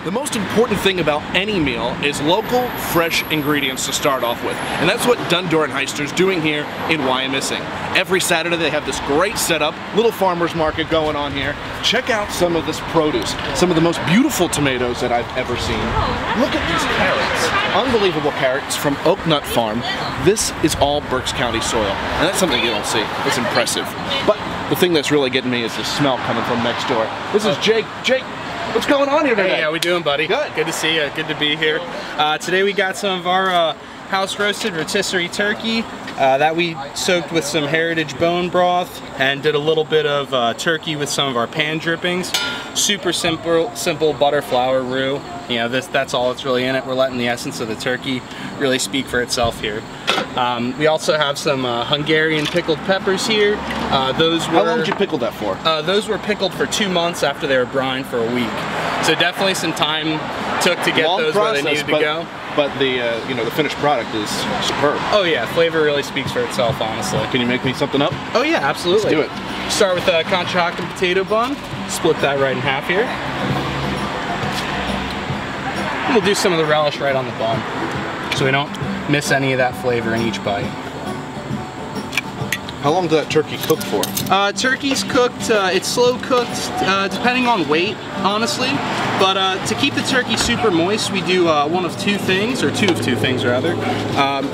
The most important thing about any meal is local, fresh ingredients to start off with. And that's what Dundore Heister is doing here in Wyomissing. Every Saturday they have this great setup, little farmer's market going on here. Check out some of this produce, some of the most beautiful tomatoes that I've ever seen. Look at these carrots, unbelievable carrots from Oak Nut Farm. This is all Berks County soil, and that's something you don't see. It's impressive. But the thing that's really getting me is the smell coming from next door. This is Jake. Jake, what's going on here today? Hey, how we doing, buddy? Good. Good to see you. Good to be here. Today we got some of our house roasted rotisserie turkey that we soaked with some heritage bone broth and did a little bit of turkey with some of our pan drippings. Super simple butter flour roux. You know, that's all that's really in it. We're letting the essence of the turkey really speak for itself here. We also have some Hungarian pickled peppers here. How long did you pickle that for? Those were pickled for 2 months after they were brined for a week. So definitely some time took to get those where they needed to go. But the you know, the finished product is superb. Oh yeah, flavor really speaks for itself, honestly. Can you make me something up? Oh yeah, absolutely. Let's do it. Start with a concha and potato bun. Split that right in half here. And we'll do some of the relish right on the bun, so we don't miss any of that flavor in each bite. How long did that turkey cook for? Turkey's cooked, it's slow cooked, depending on weight, honestly. But to keep the turkey super moist, we do one of two things, or two of two things rather.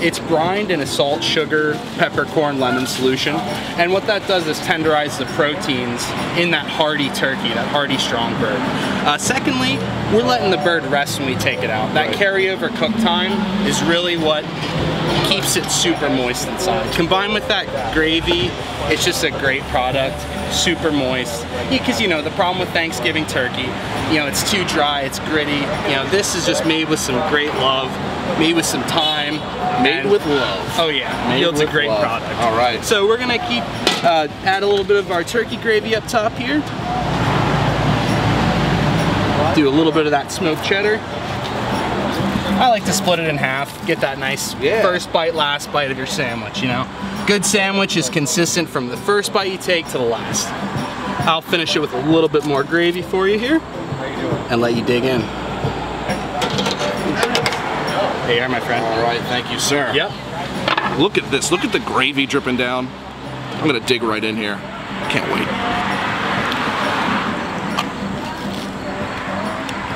It's brined in a salt, sugar, peppercorn, lemon solution. And what that does is tenderize the proteins in that hearty turkey, that hearty strong bird. Secondly, we're letting the bird rest when we take it out. That carryover cook time is really what keeps it super moist inside. Combined with that gravy, it's just a great product, super moist. Because you know, the problem with Thanksgiving turkey, you know, it's too dry, it's gritty. You know, this is just made with some great love, made with some time. Made with love. Oh yeah, yields a great product. All right. So we're gonna add a little bit of our turkey gravy up top here. Do a little bit of that smoked cheddar. I like to split it in half, get that nice first bite, last bite of your sandwich, you know. Good sandwich is consistent from the first bite you take to the last. I'll finish it with a little bit more gravy for you here and let you dig in. There you are, my friend. All right, thank you, sir. Yep. Look at this, look at the gravy dripping down. I'm gonna dig right in here. I can't wait.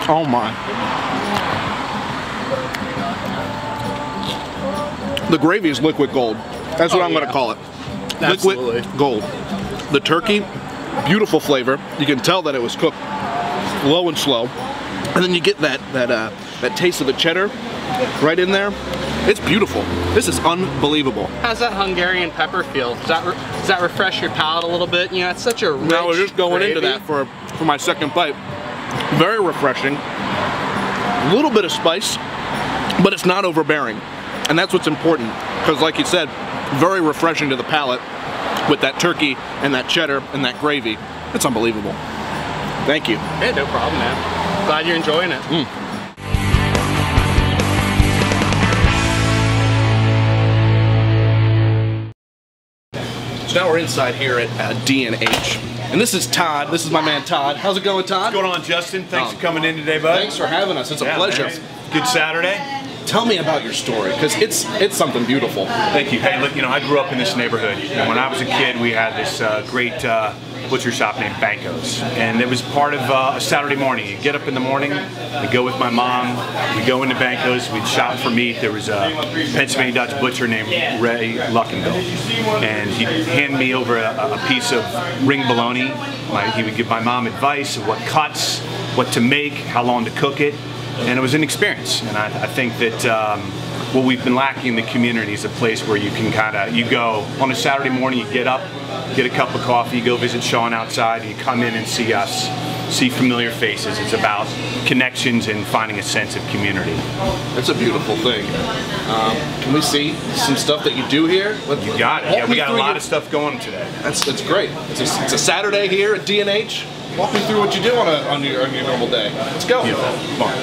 Oh my. The gravy is liquid gold. That's what I'm going to call it. Absolutely. Liquid gold. The turkey, beautiful flavor. You can tell that it was cooked low and slow. And then you get that taste of the cheddar right in there. It's beautiful. This is unbelievable. How's that Hungarian pepper feel? Does that refresh your palate a little bit? You know, it's such a rich Now we're just going gravy. into that for my second bite. Very refreshing. A little bit of spice, but it's not overbearing. And that's what's important, because like you said, very refreshing to the palate with that turkey and that cheddar and that gravy. It's unbelievable. Thank you. Hey, no problem, man. Glad you're enjoying it. So now we're inside here at D&H. And this is Todd. This is my man Todd. How's it going, Todd? What's going on, Justin? Thanks for coming in today, bud. Thanks for having us. It's a pleasure. Man. Good Saturday. Tell me about your story, because it's something beautiful. Thank you. Hey, look, you know, I grew up in this neighborhood. And when I was a kid, we had this great butcher shop named Banco's. And it was part of a Saturday morning. You get up in the morning, we go with my mom, we go into Banco's, we'd shop for meat. There was a Pennsylvania Dutch butcher named Ray Luckenbill. And he'd hand me over a piece of ring bologna. He would give my mom advice of what cuts, what to make, how long to cook it. And it was an experience, and I think that what we've been lacking in the community is a place where you can you go on a Saturday morning, you get up, get a cup of coffee, you go visit Sean outside, and you come in and see us, see familiar faces. It's about connections and finding a sense of community. That's a beautiful thing. Can we see some stuff that you do here? You got it. Yeah, we got a lot of stuff going today. That's great. It's a Saturday here at D&H. Walk me through what you do on your normal day. Let's go. Come on.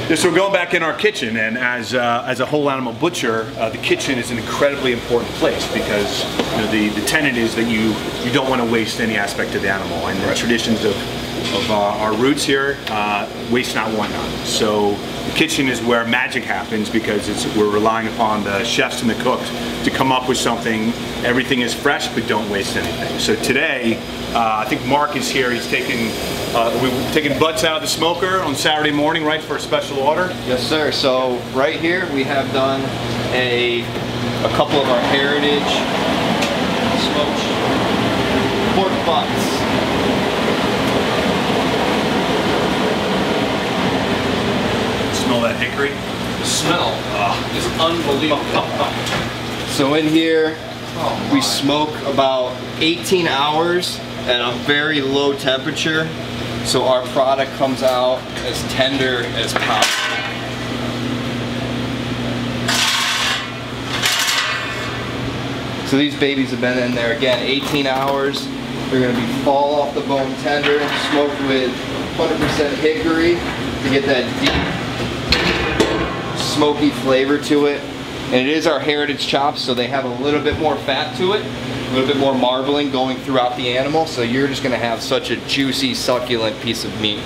Yeah, so we're going back in our kitchen, and as a whole animal butcher, the kitchen is an incredibly important place because you know, the tenet is that you don't want to waste any aspect of the animal, and the traditions of of our roots here, waste not, want not. So the kitchen is where magic happens because we're relying upon the chefs and the cooks to come up with something. Everything is fresh, but don't waste anything. So today, I think Mark is here. He's taking we're taking butts out of the smoker on Saturday morning, right, for a special order? Yes, sir. So right here we have done a couple of our heritage smoked pork butts. Smell that hickory? The smell is unbelievable. So in here we smoke about 18 hours at a very low temperature, so our product comes out as tender as possible. So these babies have been in there again 18 hours. They're going to be fall off the bone tender, smoked with 100% hickory to get that deep smoky flavor to it. And it is our heritage chops, so they have a little bit more fat to it, a little bit more marbling going throughout the animal, so you're just going to have such a juicy, succulent piece of meat.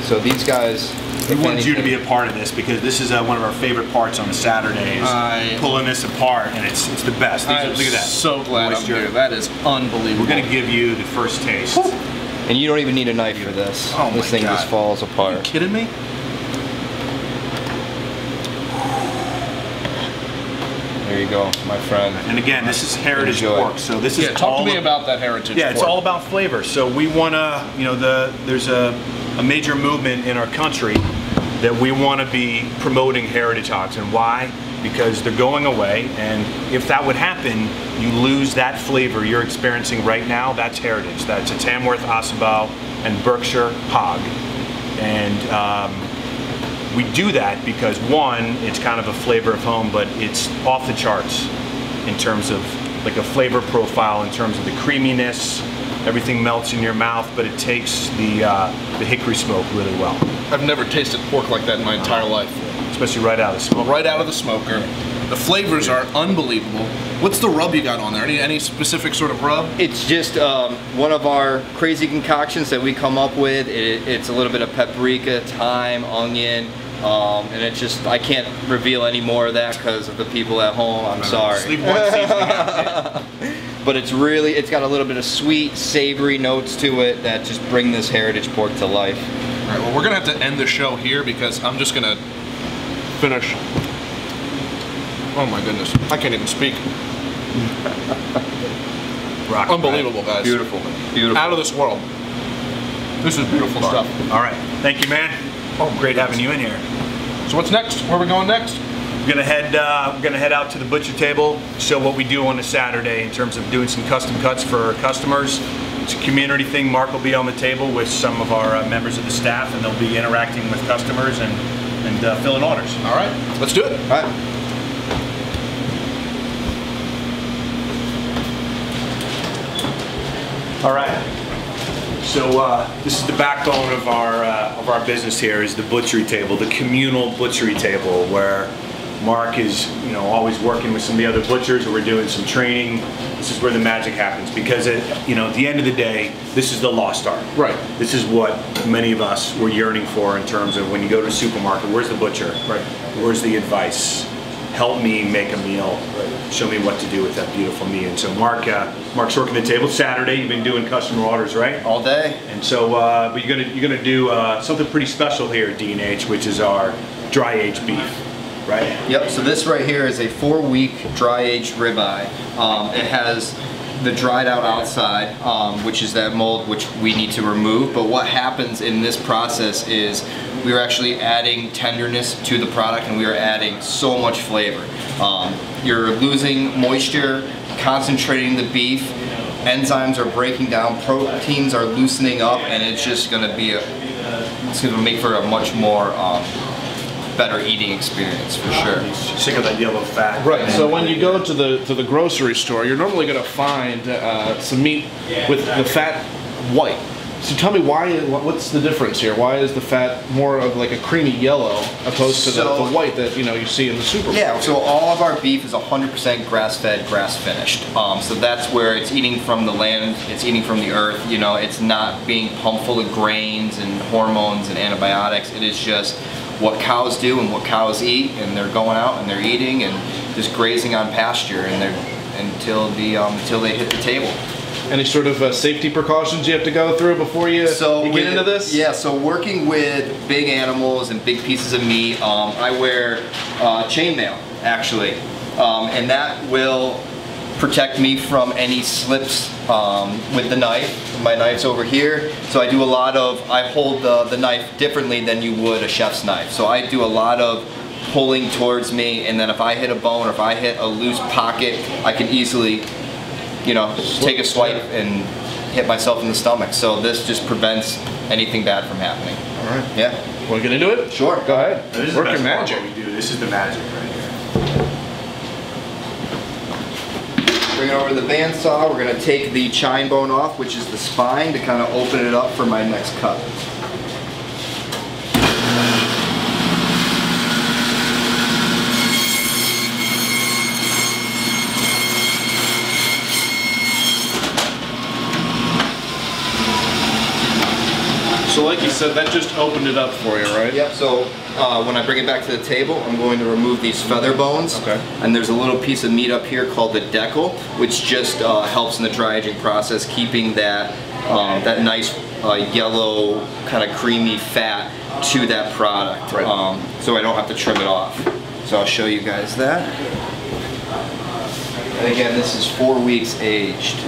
So these guys, we wanted you to be a part of this because this is one of our favorite parts on the Saturdays, pulling this apart, and it's the best. Look at that. So glad I'm here. That is unbelievable. We're going to give you the first taste. Woo. And you don't even need a knife for this. Oh this thing just falls apart. Are you kidding me? There you go, my friend. And again, this is heritage pork, so this is talk to me about that heritage pork. It's all about flavor. So we want to, there's a major movement in our country that we want to be promoting heritage hogs. And why? Because they're going away, and if that would happen, you lose that flavor you're experiencing right now. That's heritage. That's a Tamworth, Ossabaw, and Berkshire hog. And we do that because, one, it's kind of a flavor of home, but it's off the charts in terms of like a flavor profile, in terms of the creaminess. Everything melts in your mouth, but it takes the hickory smoke really well. I've never tasted pork like that in my entire life. Especially right out of the smoker. Right out of the smoker. The flavors are unbelievable. What's the rub you got on there? Any specific sort of rub? It's just one of our crazy concoctions that we come up with. It's a little bit of paprika, thyme, onion, and it's just, I can't reveal any more of that because of the people at home. I'm sorry. Just leave one seasoning out. But it's got a little bit of sweet, savory notes to it that just bring this heritage pork to life. All right, well, we're gonna have to end the show here because I'm just gonna finish. Oh my goodness, I can't even speak. Unbelievable, guys. Beautiful, beautiful. Out of this world. This is beautiful stuff. All right, thank you, man. Oh, great having you in here. So what's next? Where are we going next? We're gonna head out to the butcher table, show what we do on a Saturday in terms of doing some custom cuts for our customers. It's a community thing. Mark will be on the table with some of our members of the staff, and they'll be interacting with customers and filling orders. All right, let's do it. All right. All right. So this is the backbone of our business here, is the butchery table, the communal butchery table, where Mark is always working with some of the other butchers, or we're doing some training. This is where the magic happens, because at the end of the day, this is the lost art. Right. This is what many of us were yearning for in terms of when you go to a supermarket, where's the butcher? Right. Where's the advice? Help me make a meal. Right. Show me what to do with that beautiful meat. And so Mark's working the table. Saturday, you've been doing customer orders, right? All day. And so, but you're gonna do something pretty special here at D&H, which is our dry aged beef. Right? Yep, so this right here is a 4-week dry aged ribeye. It has the dried out outside, which is that mold which we need to remove, but what happens in this process is we are actually adding tenderness to the product, and we are adding so much flavor. You're losing moisture, concentrating the beef, enzymes are breaking down, proteins are loosening up, and it's just going to be it's going to make for a much more better eating experience for sure. Sick of that yellow fat. Right. So when you go to the grocery store, you're normally going to find some meat with the fat white. So tell me what's the difference here? Why is the fat more of like a creamy yellow opposed to the white that you see in the supermarket? Yeah, so all of our beef is 100% grass-fed, grass-finished. So that's where it's eating from the land, it's eating from the earth. It's not being pumped full of grains and hormones and antibiotics. It is just what cows do and what cows eat, and they're going out and they're eating and just grazing on pasture, and until they hit the table. Any sort of safety precautions you have to go through before you get into this? Yeah, so working with big animals and big pieces of meat, I wear chainmail, actually, and that will protect me from any slips with the knife. My knife's over here, so I hold the knife differently than you would a chef's knife. So I do a lot of pulling towards me, and then if I hit a bone or if I hit a loose pocket, I can easily take a swipe and hit myself in the stomach. So this just prevents anything bad from happening. All right. Yeah. Want to get into it? Sure. Go ahead. This is Work the your best magic. part what we do. This is the magic right here. Bring it over to the bandsaw. We're going to take the chine bone off, which is the spine, to kind of open it up for my next cut. So like you said, that just opened it up for you, right? Yep, so when I bring it back to the table, I'm going to remove these feather bones. Okay. And there's a little piece of meat up here called the decal, which just helps in the dry aging process, keeping that nice yellow, kind of creamy fat to that product. Right. So I don't have to trim it off. So I'll show you guys that. And again, this is 4 weeks aged.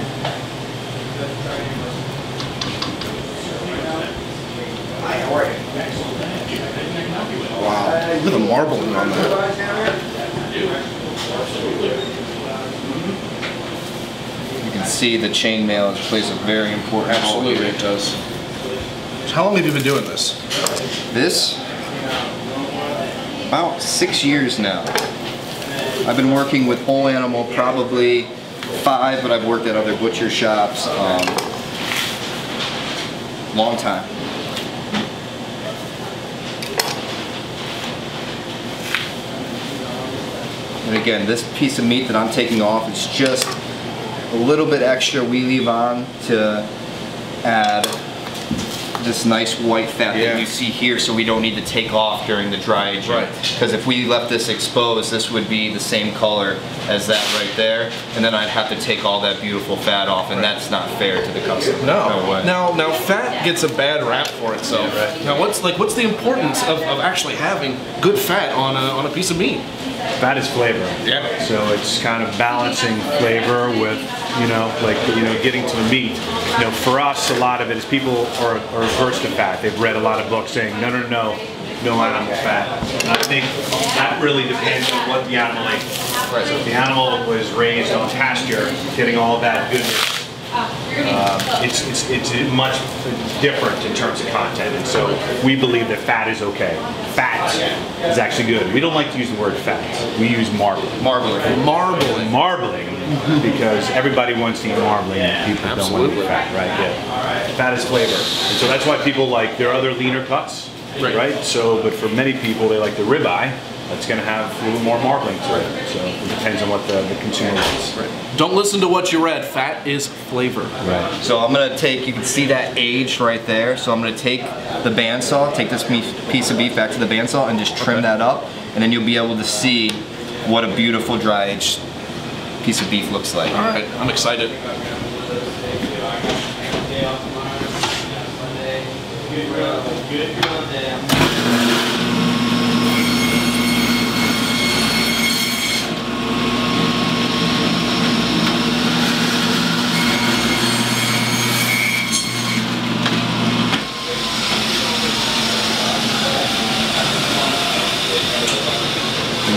Wow, look at the marbling on that. You can see the chainmail plays a very important role. Absolutely, it does. So how long have you been doing this? This, about 6 years now. I've been working with whole animal probably 5, but I've worked at other butcher shops. Long time. And again, this piece of meat that I'm taking off is just a little bit extra we leave on to add this nice white fat that you see here, so we don't need to take off during the dry aging. Right. Because if we left this exposed, this would be the same color as that right there, and then I'd have to take all that beautiful fat off, and that's not fair to the customer. No. way. Now fat gets a bad rap for itself. Yeah, right. Now what's the importance of actually having good fat on a piece of meat? Fat is flavor. Yeah. So it's kind of balancing flavor with, getting to the meat. For us, a lot of it is people are averse to fat. They've read a lot of books saying, no animal fat. And I think that really depends on what the animal ate. Right. So if the animal was raised on pasture, getting all that goodness, it's much different in terms of content, and so we believe that fat is okay. Fat is actually good. We don't like to use the word fat. We use marbling. Marbling, because everybody wants to eat marbling, and people don't want to eat fat, right? Yeah. Fat is flavor, and so that's why people like their other leaner cuts, right? So, but for many people, they like the ribeye. That's going to have a little more marbling to it. So it depends on what the consumer wants. Right. Don't listen to what you read. Fat is flavor. Right. So I'm going to take, you can see that aged right there. So I'm going to take the bandsaw, take this piece of beef back to the bandsaw and just trim that up. And then you'll be able to see what a beautiful dry aged piece of beef looks like. All right, I'm excited.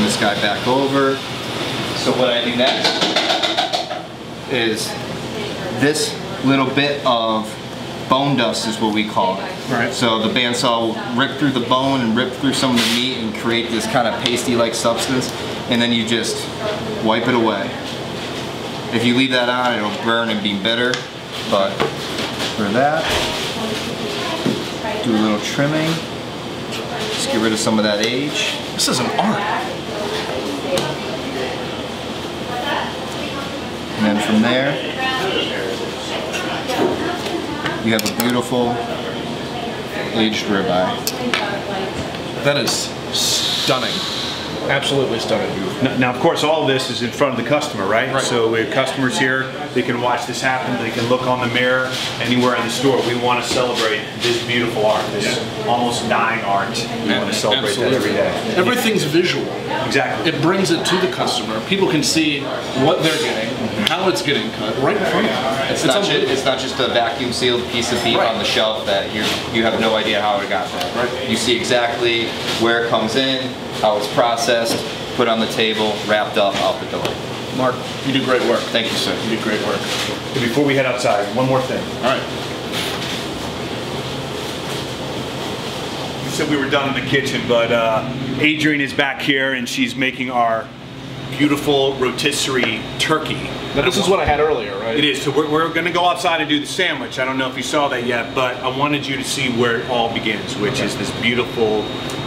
This guy back over. So what I do next is this little bit of bone dust is what we call it. Right. So the bandsaw will rip through the bone and rip through some of the meat and create this kind of pasty-like substance, and then you just wipe it away. If you leave that on, it'll burn and be bitter, but for that, Do a little trimming. Just get rid of some of that age. This is an art. And then from there, you have a beautiful aged ribeye. That is stunning. Absolutely stunning. Now, of course, all of this is in front of the customer, right? So we have customers here. They can watch this happen. They can look on the mirror anywhere in the store. We want to celebrate this beautiful art, this almost dying art. We want to celebrate that every day. Everything's visual. Exactly. It brings it to the customer. People can see what they're getting, how it's getting cut, right in front of them. It's not just a vacuum sealed piece of beef on the shelf that you have no idea how it got there. Right. You see exactly where it comes in, how it's processed, put on the table, wrapped up, out the door. Mark, you do great work. Thank you, sir. You do great work. Before we head outside, one more thing. All right. You said we were done in the kitchen, but Adrienne is back here and she's making our beautiful rotisserie turkey. Now this is what I had earlier, right? It is. So we're going to go outside and do the sandwich. I don't know if you saw that yet, but I wanted you to see where it all begins, which is this beautiful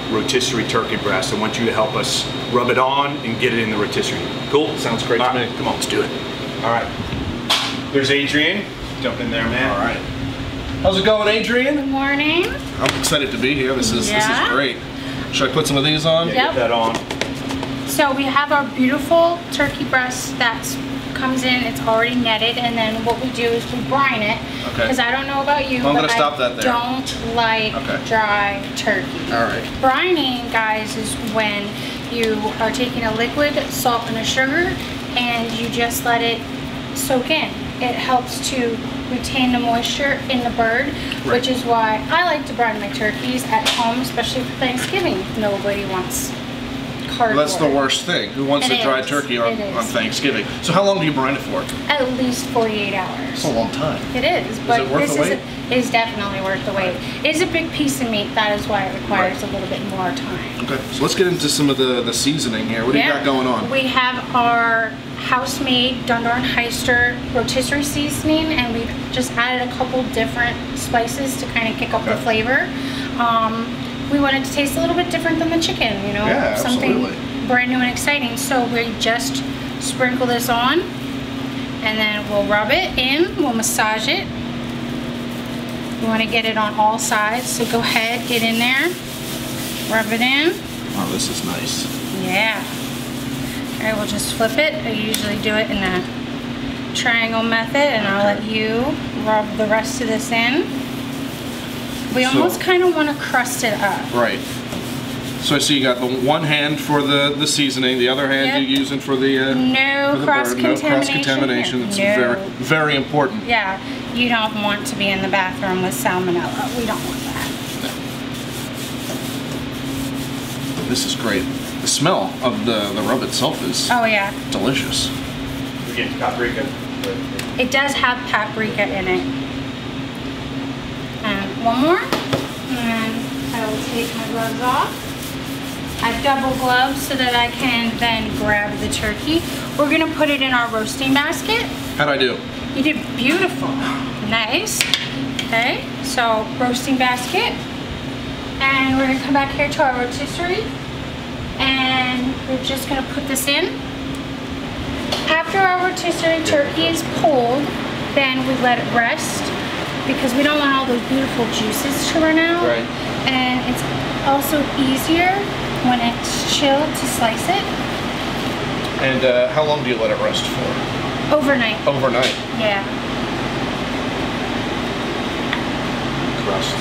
rotisserie turkey breast. I want you to help us rub it on and get it in the rotisserie. Cool? Sounds great to me. Come on, let's do it. All right. There's Adrienne. Jump in there, man. All right. How's it going, Adrienne? Good morning. I'm excited to be here. This is great. Should I put some of these on? Yeah, Yep. get that on. So we have our beautiful turkey breast that comes in, it's already netted, and then what we do is we brine it. Okay. Because I don't know about you, I'm but gonna stop that there. don't like dry turkey. All right. Brining, guys, is when you are taking a liquid, salt, and a sugar, and you just let it soak in. It helps to retain the moisture in the bird, which is why I like to brine my turkeys at home, especially for Thanksgiving. Nobody wants cardboard. Well, that's the worst thing. Who wants a dry turkey on Thanksgiving? So how long do you brine it for? At least 48 hours. That's a long time. It is, but it worth the wait? is definitely worth the wait. It is a big piece of meat, that is why it requires a little bit more time. Okay, so let's get into some of the seasoning here. What do you got going on? We have our house-made Dundore Heister rotisserie seasoning, and we've just added a couple different spices to kind of kick up the flavor. We want it to taste a little bit different than the chicken, you know, something brand new and exciting. So we just sprinkle this on, and then we'll rub it in, we'll massage it. We want to get it on all sides, so go ahead, get in there, rub it in. Oh, this is nice. Yeah. All right, we'll just flip it. I usually do it in a triangle method, and I'll let you rub the rest of this in. We almost kind of want to crust it up. Right. So I see you got the one hand for the seasoning, the other hand you're using for the no cross-contamination. It's very, very important. Yeah, you don't want to be in the bathroom with salmonella. We don't want that. This is great. The smell of the rub itself is delicious. Again, paprika. It does have paprika in it. And one more, and I will take my gloves off. I've double gloves so that I can then grab the turkey. We're gonna put it in our roasting basket. How'd I do? You did beautiful. Nice. Okay, so roasting basket. And we're gonna come back here to our rotisserie. And we're just gonna put this in. After our rotisserie turkey is pulled, then we let it rest because we don't want all those beautiful juices to run out. Right. And it's also easier when it's chilled to slice it. And how long do you let it rest for? Overnight. Overnight. Yeah. Crust.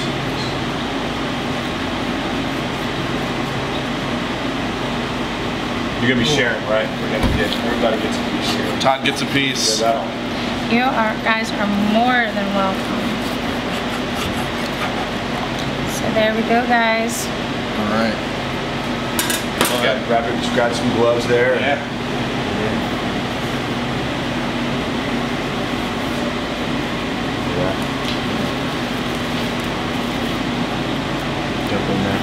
You're gonna be sharing, right? We're gonna get, everybody gets a piece here. Todd gets a piece. Yeah, You guys are more than welcome. So there we go, guys. All right. Grab some gloves there. Yeah. Jump in there.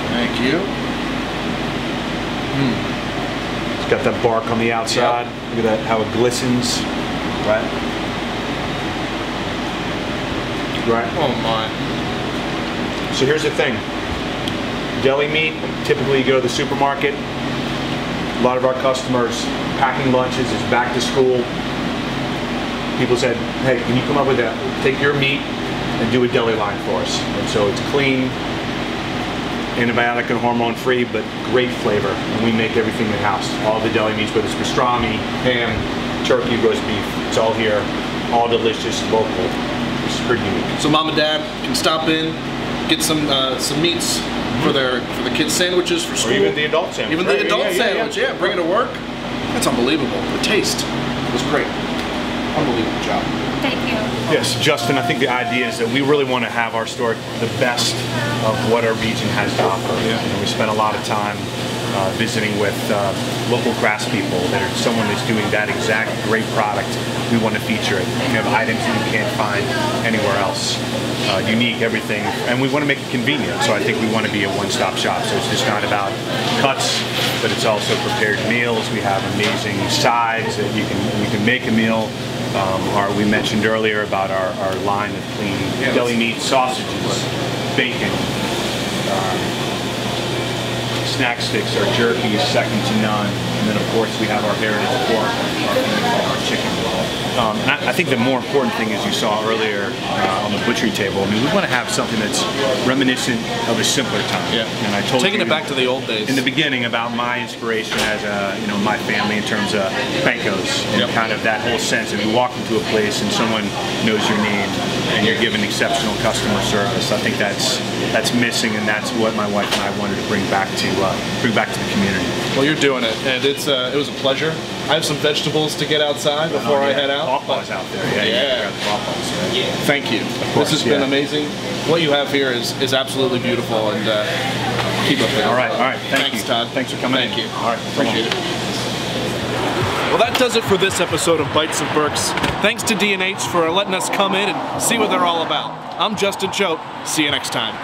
Thank you. It's got that bark on the outside. Look at that, how it glistens. Right? Right. Oh my. So here's the thing. Deli meat, typically you go to the supermarket. A lot of our customers packing lunches, is back to school. People said, hey, can you come up with that? Take your meat and do a deli line for us. And so it's clean, antibiotic and hormone free, but great flavor. And we make everything in-house. All the deli meats, whether it's pastrami, ham, turkey, roast beef, it's all here. All delicious, local. It's pretty unique. So mom and dad can stop in, get some meats for the kids' sandwiches for school. Or even the adult sandwich. Even the adult sandwich, yeah. Bring it to work. That's unbelievable. The taste was great. Unbelievable job. Thank you. Yes, Justin, I think the idea is that we really want to have our store the best of what our region has to offer. Yeah. You know, we spent a lot of time visiting with local craftspeople that are someone that's doing that exact great product. We want to feature it. We have items that you can't find anywhere else. Unique, everything, and we want to make it convenient. So I think we want to be a one-stop shop. So it's just not about cuts, but it's also prepared meals. We have amazing sides that you can make a meal. We mentioned earlier about our line of clean deli meat, sausages, bacon, snack sticks, our jerky is second to none, and then of course we have our heritage pork, our chicken. And I think the more important thing, as you saw earlier on the butchery table, I mean, we want to have something that's reminiscent of a simpler time. Yeah. And I told Taking you it back to the old days. in the beginning about my inspiration as my family in terms of bancos and kind of that whole sense. If you walk into a place and someone knows your name and you're given exceptional customer service, I think that's missing, and that's what my wife and I wanted to bring back to the community. Well, you're doing it, and it was a pleasure. I have some vegetables to get outside before I head out. Pawpaws out there. Yeah. Thank you. course, This has been amazing. What you have here is absolutely beautiful, and keep up the All right. Thanks, Todd. Thanks for coming. Thank you. All right. Appreciate it. Well, that does it for this episode of Bites of Berks. Thanks to D&H for letting us come in and see what they're all about. I'm Justin Choate. See you next time.